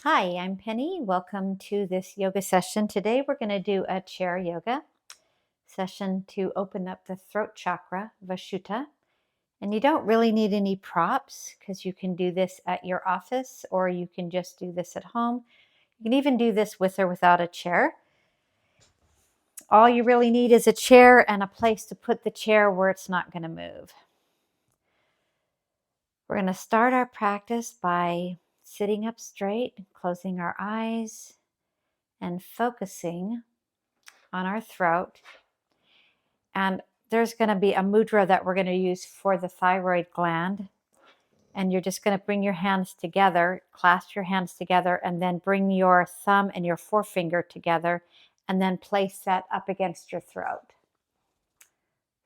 Hi, I'm Penny. Welcome to this yoga session. Today we're going to do a chair yoga session to open up the throat chakra, Vashuddha. And you don't really need any props because you can do this at your office or you can just do this at home. You can even do this with or without a chair. All you really need is a chair and a place to put the chair where it's not going to move. We're going to start our practice by sitting up straight, closing our eyes, and focusing on our throat. And there's going to be a mudra that we're going to use for the thyroid gland. And you're just going to bring your hands together, clasp your hands together, and then bring your thumb and your forefinger together, and then place that up against your throat.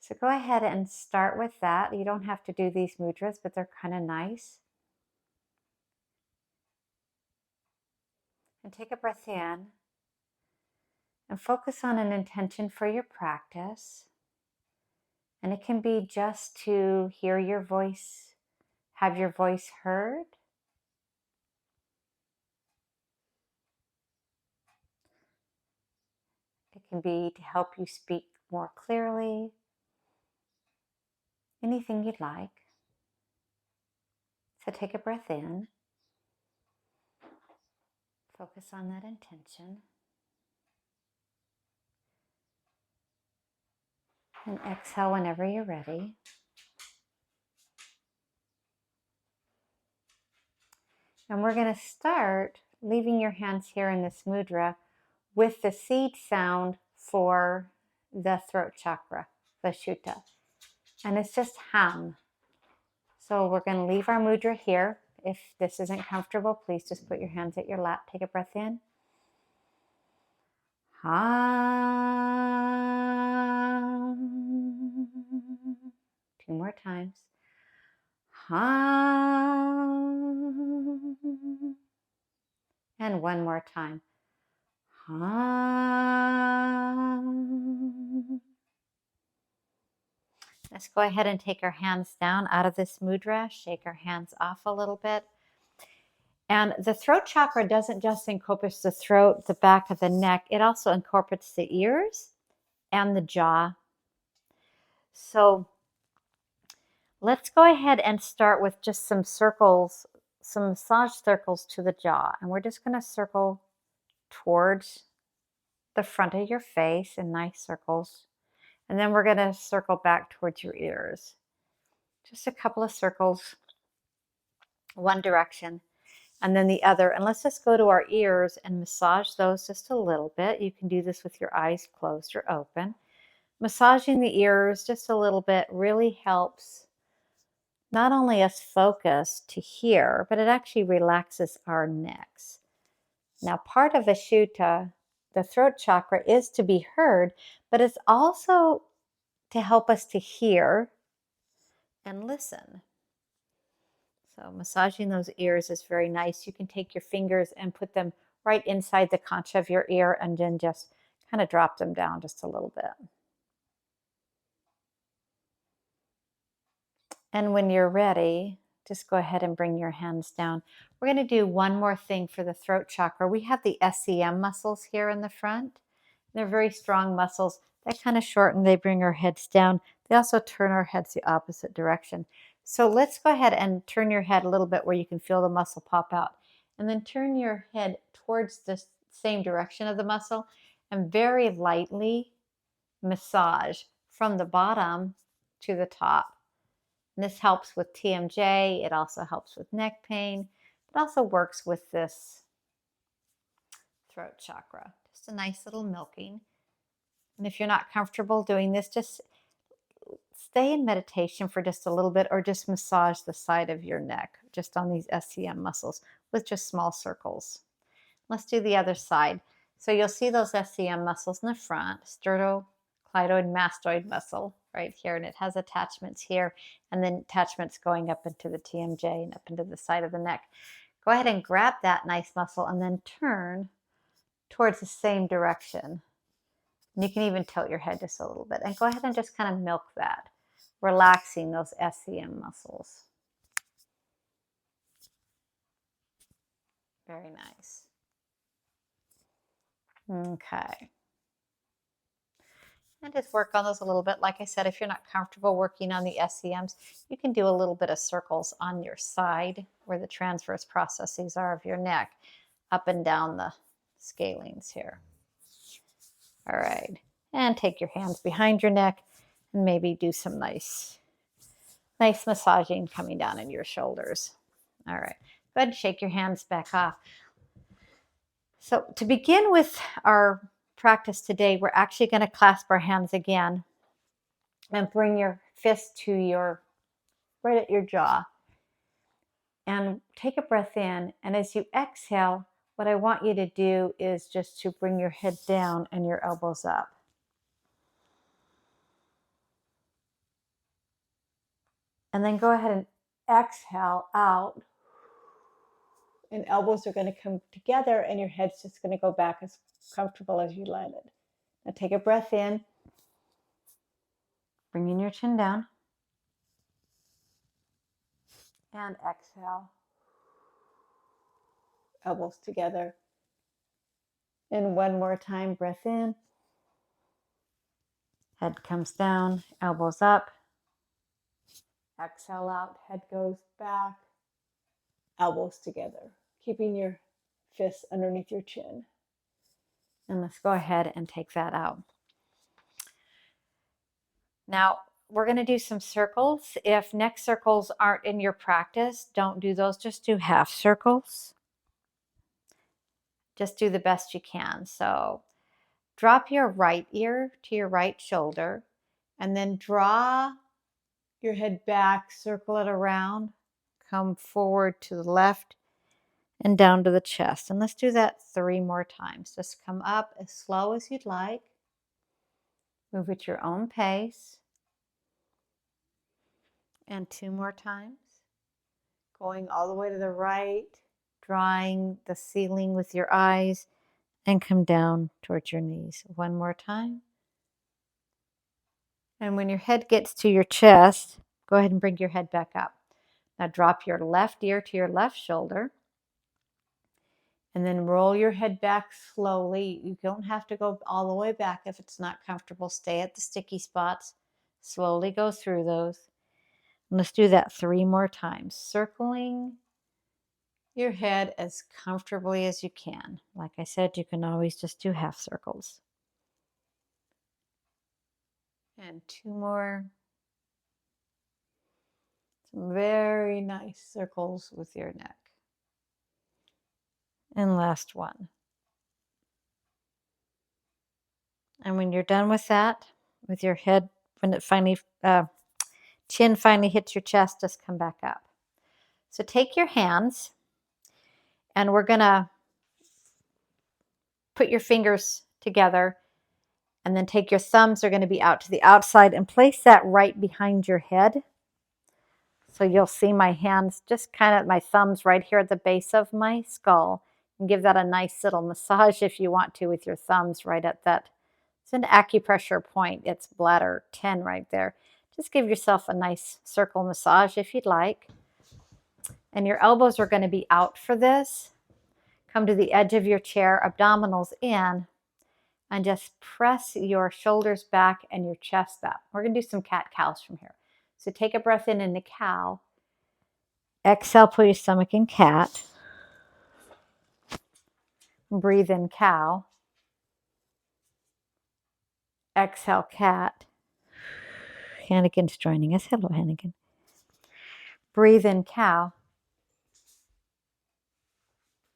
So go ahead and start with that. You don't have to do these mudras, but they're kind of nice. And take a breath in and focus on an intention for your practice. And it can be just to hear your voice, have your voice heard. It can be to help you speak more clearly. Anything you'd like. So take a breath in. Focus on that intention. And exhale whenever you're ready. And we're going to start leaving your hands here in this mudra with the seed sound for the throat chakra, Vashuddha. And it's just hum. So we're going to leave our mudra here. If this isn't comfortable, please just put your hands at your lap. Take a breath in. Hum. 2 more times. Hum. And 1 more time. Hum. Let's go ahead and take our hands down out of this mudra. Shake our hands off a little bit. And the throat chakra doesn't just encompass the throat, the back of the neck. It also incorporates the ears and the jaw. So let's go ahead and start with just some circles, some massage circles to the jaw. And we're just going to circle towards the front of your face in nice circles. And then we're going to circle back towards your ears. Just a couple of circles, one direction and then the other. And let's just go to our ears and massage those just a little bit. You can do this with your eyes closed or open. Massaging the ears just a little bit really helps not only us focus to hear, but it actually relaxes our necks. Now, part of Vashuddha, the throat chakra, is to be heard, but it's also to help us to hear and listen. So massaging those ears is very nice. You can take your fingers and put them right inside the concha of your ear and then just kind of drop them down just a little bit. And when you're ready, just go ahead and bring your hands down. We're going to do one more thing for the throat chakra. We have the SCM muscles here in the front. They're very strong muscles. They kind of shorten, they bring our heads down. They also turn our heads the opposite direction. So let's go ahead and turn your head a little bit where you can feel the muscle pop out. And then turn your head towards the same direction of the muscle and very lightly massage from the bottom to the top. And this helps with TMJ. It also helps with neck pain. It also works with this throat chakra. Just a nice little milking. And if you're not comfortable doing this, just stay in meditation for just a little bit or just massage the side of your neck just on these SCM muscles with just small circles. Let's do the other side. So you'll see those SCM muscles in the front, sternocleidoid mastoid muscle right here, and it has attachments here and then attachments going up into the TMJ and up into the side of the neck. Go ahead and grab that nice muscle and then turn towards the same direction. And you can even tilt your head just a little bit and go ahead and just kind of milk that, relaxing those SCM muscles. Very nice. Okay. And just work on those a little bit. Like I said, if you're not comfortable working on the SEMs, you can do a little bit of circles on your side where the transverse processes are of your neck, up and down the scalenes here. All right. And take your hands behind your neck and maybe do some nice massaging coming down in your shoulders. All right. Go ahead and shake your hands back off. So to begin with our practice today, we're actually going to clasp our hands again and bring your fist to right at your jaw. And take a breath in. And as you exhale, what I want you to do is just to bring your head down and your elbows up. And then go ahead and exhale out. And elbows are going to come together and your head's just going to go back as comfortable as you landed. Now take a breath in. Bringing your chin down. And exhale. Elbows together. And one more time, breath in. Head comes down, elbows up. Exhale out, head goes back. Elbows together, keeping your fists underneath your chin. And let's go ahead and take that out. Now, we're going to do some circles. If neck circles aren't in your practice, don't do those. Just do half circles. Just do the best you can. So drop your right ear to your right shoulder and then draw your head back, circle it around, come forward to the left and down to the chest. And let's do that 3 more times. Just come up as slow as you'd like. Move at your own pace. And 2 more times. Going all the way to the right, drawing the ceiling with your eyes, and come down towards your knees. 1 more time. And when your head gets to your chest, go ahead and bring your head back up. Now drop your left ear to your left shoulder. And then roll your head back slowly. You don't have to go all the way back if it's not comfortable. Stay at the sticky spots. Slowly go through those. And let's do that 3 more times. Circling your head as comfortably as you can. Like I said, you can always just do half circles. And 2 more. Some very nice circles with your neck. And last one. And when you're done with that, with your head, when it finally, chin finally hits your chest, just come back up. So take your hands and we're going to put your fingers together and then take your thumbs are going to be out to the outside and place that right behind your head. So you'll see my hands, just kind of my thumbs right here at the base of my skull, and give that a nice little massage if you want to with your thumbs right at that. It's an acupressure point. It's bladder 10 right there. Just give yourself a nice circle massage if you'd like. And your elbows are going to be out for this. Come to the edge of your chair, abdominals in, and just press your shoulders back and your chest up. We're going to do some cat-cows from here. So take a breath in the cow. Exhale, pull your stomach in cat. Breathe in cow. Exhale, cat. Hannigan's joining us. Hello, Hannigan. Breathe in cow.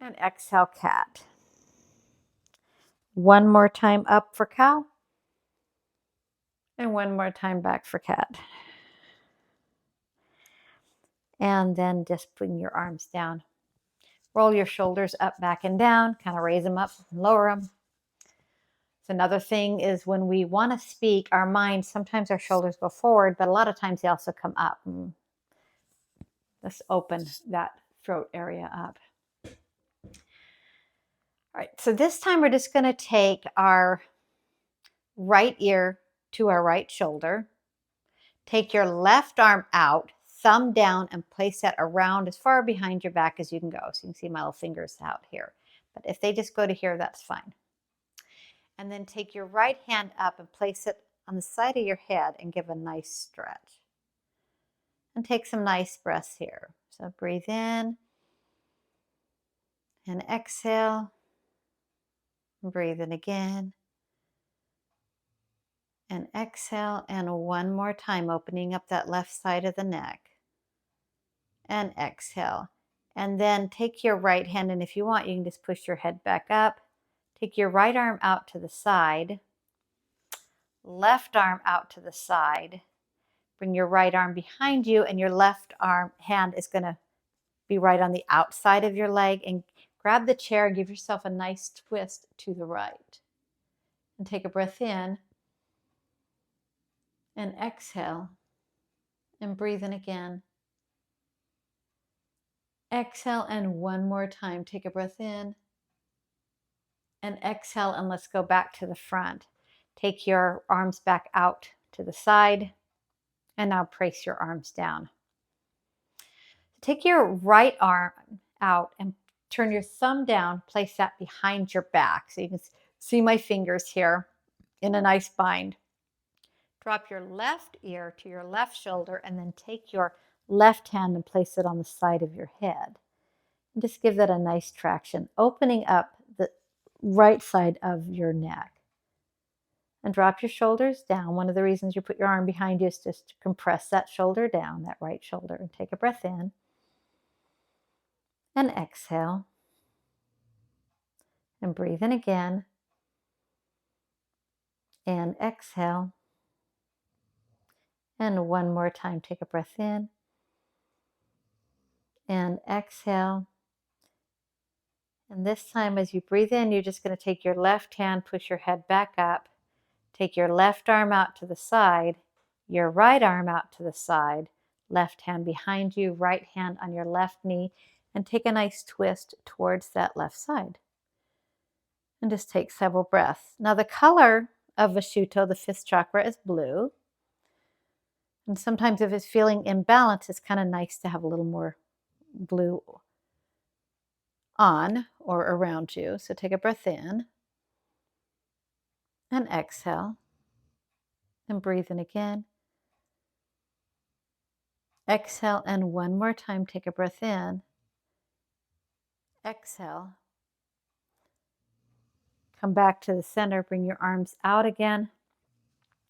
And exhale, cat. 1 more time up for cow. And 1 more time back for cat. And then just bring your arms down. Roll your shoulders up, back, and down. Kind of raise them up and lower them. So another thing is when we want to speak, our mind, sometimes our shoulders go forward, but a lot of times they also come up. Let's open that throat area up. All right, so this time we're just going to take our right ear to our right shoulder. Take your left arm out, thumb down and place that around as far behind your back as you can go. So you can see my little fingers out here. But if they just go to here, that's fine. And then take your right hand up and place it on the side of your head and give a nice stretch. And take some nice breaths here. So breathe in and exhale. And breathe in again. And exhale. And one more time, opening up that left side of the neck. And exhale. And then take your right hand, and if you want, you can just push your head back up. Take your right arm out to the side. Left arm out to the side. Bring your right arm behind you, and your left hand is going to be right on the outside of your leg. And grab the chair and give yourself a nice twist to the right. And take a breath in. And exhale. And breathe in again. Exhale, and one more time. Take a breath in. And exhale, and let's go back to the front. Take your arms back out to the side. And now place your arms down. Take your right arm out and turn your thumb down. Place that behind your back. So you can see my fingers here in a nice bind. Drop your left ear to your left shoulder, and then take your left hand and place it on the side of your head. And just give that a nice traction, opening up the right side of your neck. And drop your shoulders down. One of the reasons you put your arm behind you is just to compress that shoulder down, that right shoulder. And take a breath in. And exhale. And breathe in again. And exhale. And one more time, take a breath in. And exhale. And this time, as you breathe in, you're just going to take your left hand, push your head back up. Take your left arm out to the side, your right arm out to the side, left hand behind you, right hand on your left knee, and take a nice twist towards that left side. And just take several breaths. Now the color of Vishuddha, the fifth chakra, is blue. And sometimes if it's feeling imbalanced, it's kind of nice to have a little more blue on or around you. So take a breath in. And exhale. And breathe in again. Exhale, and one more time, take a breath in. Exhale. Come back to the center, bring your arms out again,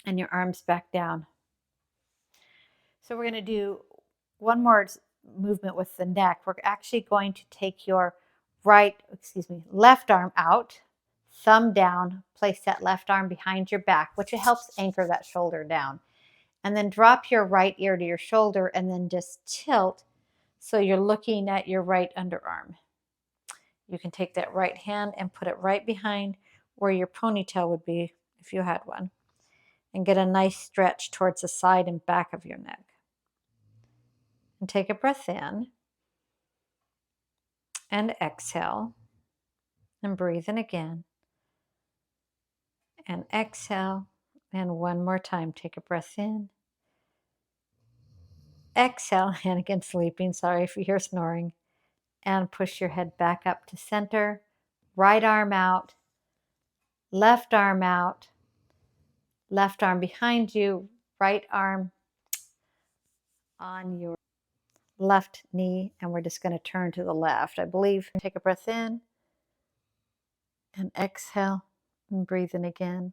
and your arms back down. So we're going to do one more movement with the neck. We're actually going to take your left arm out, thumb down, place that left arm behind your back, which helps anchor that shoulder down. And then drop your right ear to your shoulder and then just tilt so you're looking at your right underarm. You can take that right hand and put it right behind where your ponytail would be if you had one, and get a nice stretch towards the side and back of your neck. And take a breath in and exhale and breathe in again and exhale. And one more time, take a breath in, exhale, and again sleeping, sorry if you hear snoring, and push your head back up to center, right arm out, left arm out, left arm behind you, right arm on your left knee, and we're just going to turn to the left. I believe. Take a breath in and exhale and breathe in again.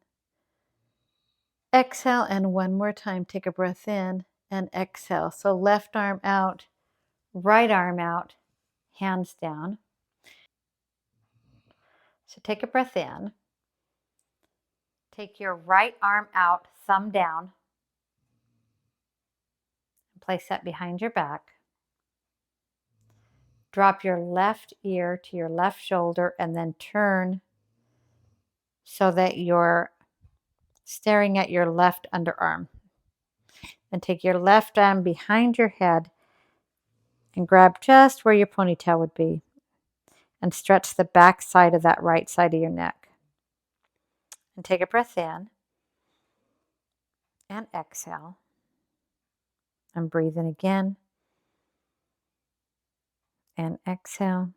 Exhale, and one more time, take a breath in and exhale. So left arm out, right arm out, hands down. So take a breath in. Take your right arm out, thumb down. Place that behind your back. Drop your left ear to your left shoulder and then turn so that you're staring at your left underarm. And take your left arm behind your head and grab just where your ponytail would be and stretch the back side of that right side of your neck. And take a breath in and exhale and breathe in again and exhale.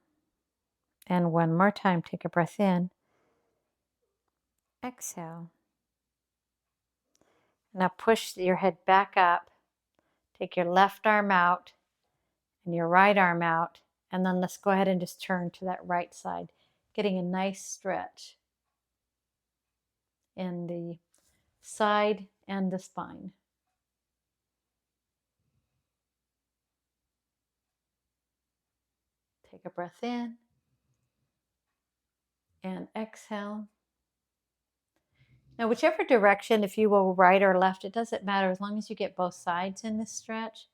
And one more time, take a breath in, exhale. Now push your head back up. Take your left arm out and your right arm out. And then let's go ahead and just turn to that right side, getting a nice stretch in the side and the spine. Take a breath in and exhale. Now, whichever direction, if you will right or left, it doesn't matter as long as you get both sides in this stretch.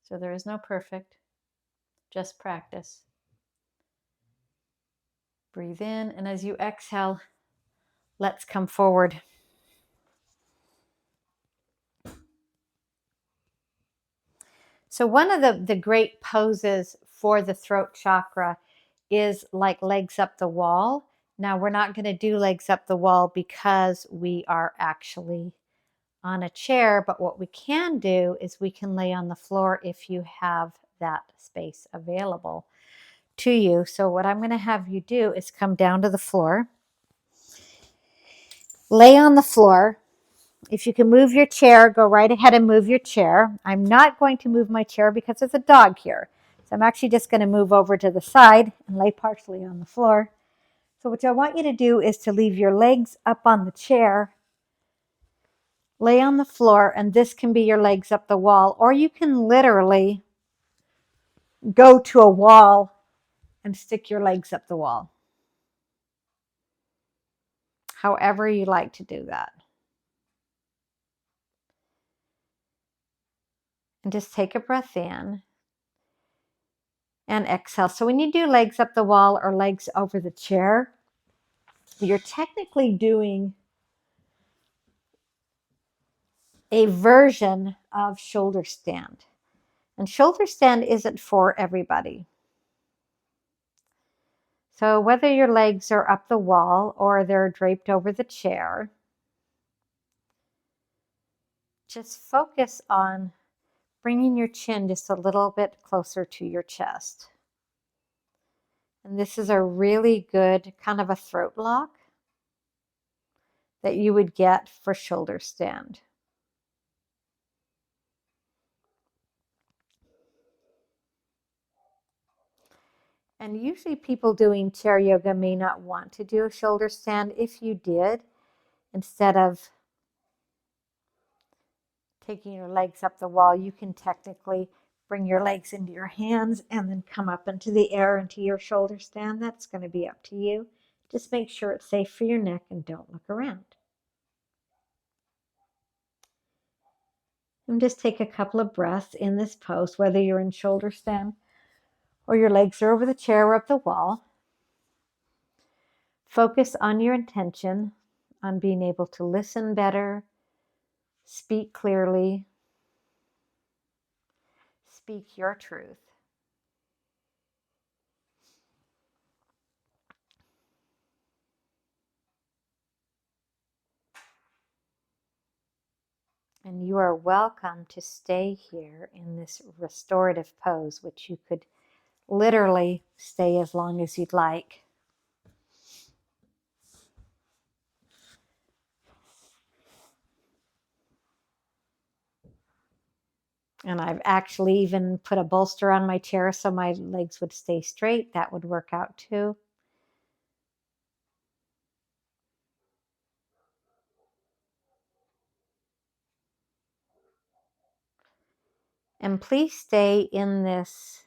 So there is no perfect, just practice. Breathe in, and as you exhale, let's come forward. So one of the great poses for the throat chakra is like legs up the wall. Now we're not going to do legs up the wall because we are actually on a chair, but what we can do is we can lay on the floor if you have that space available to you. So what I'm going to have you do is come down to the floor, lay on the floor. If you can move your chair, go right ahead and move your chair. I'm not going to move my chair because there's a dog here. So I'm actually just going to move over to the side and lay partially on the floor. So what I want you to do is to leave your legs up on the chair, lay on the floor, and this can be your legs up the wall, or you can literally go to a wall and stick your legs up the wall. However you like to do that. And just take a breath in and exhale. So when you do legs up the wall or legs over the chair, you're technically doing a version of shoulder stand. And shoulder stand isn't for everybody. So whether your legs are up the wall or they're draped over the chair, just focus on bringing your chin just a little bit closer to your chest. And this is a really good kind of a throat lock that you would get for shoulder stand. And usually people doing chair yoga may not want to do a shoulder stand. If you did, instead of taking your legs up the wall, you can technically bring your legs into your hands and then come up into the air into your shoulder stand. That's going to be up to you. Just make sure it's safe for your neck and don't look around. And just take a couple of breaths in this pose, whether you're in shoulder stand or your legs are over the chair or up the wall. Focus on your intention, on being able to listen better, speak clearly, speak your truth. And you are welcome to stay here in this restorative pose, which you could literally stay as long as you'd like. And I've actually even put a bolster on my chair so my legs would stay straight. That would work out too. And please stay in this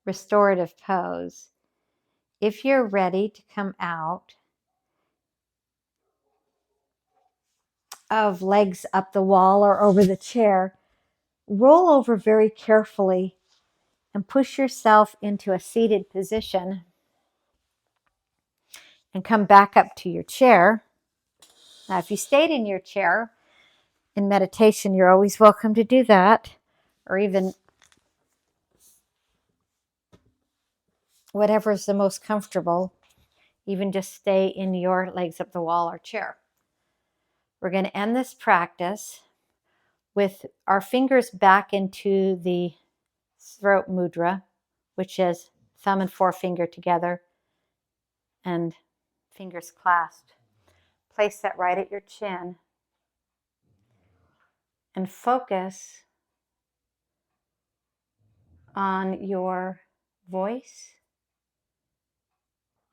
restorative pose. If you're ready to come out of legs up the wall or over the chair, roll over very carefully and push yourself into a seated position and come back up to your chair. Now, if you stayed in your chair in meditation, you're always welcome to do that, or even whatever is the most comfortable, even just stay in your legs up the wall or chair. We're going to end this practice with our fingers back into the throat mudra, which is thumb and forefinger together and fingers clasped. Place that right at your chin and focus on your voice,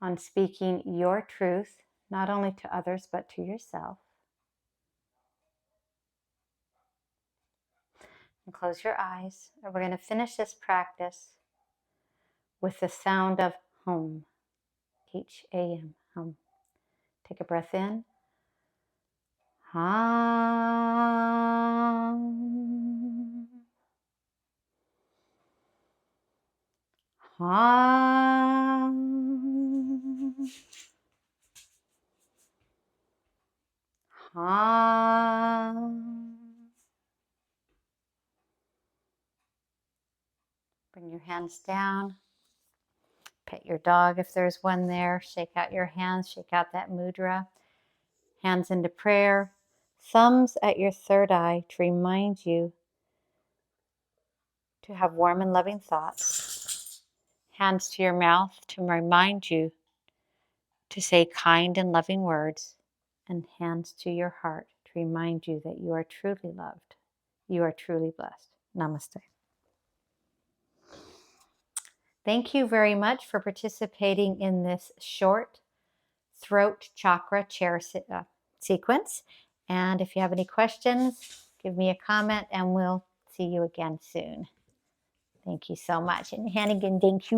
on speaking your truth, not only to others, but to yourself. And close your eyes. And we're going to finish this practice with the sound of hum. H-A-M, hum. Take a breath in. Hum. Hum. Hum. Bring your hands down. Pet your dog if there's one there. Shake out your hands. Shake out that mudra. Hands into prayer. Thumbs at your third eye to remind you to have warm and loving thoughts. Hands to your mouth to remind you to say kind and loving words. And hands to your heart to remind you that you are truly loved. You are truly blessed. Namaste. Thank you very much for participating in this short throat chakra chair sequence. And if you have any questions, give me a comment and we'll see you again soon. Thank you so much. And Hannigan, thank you.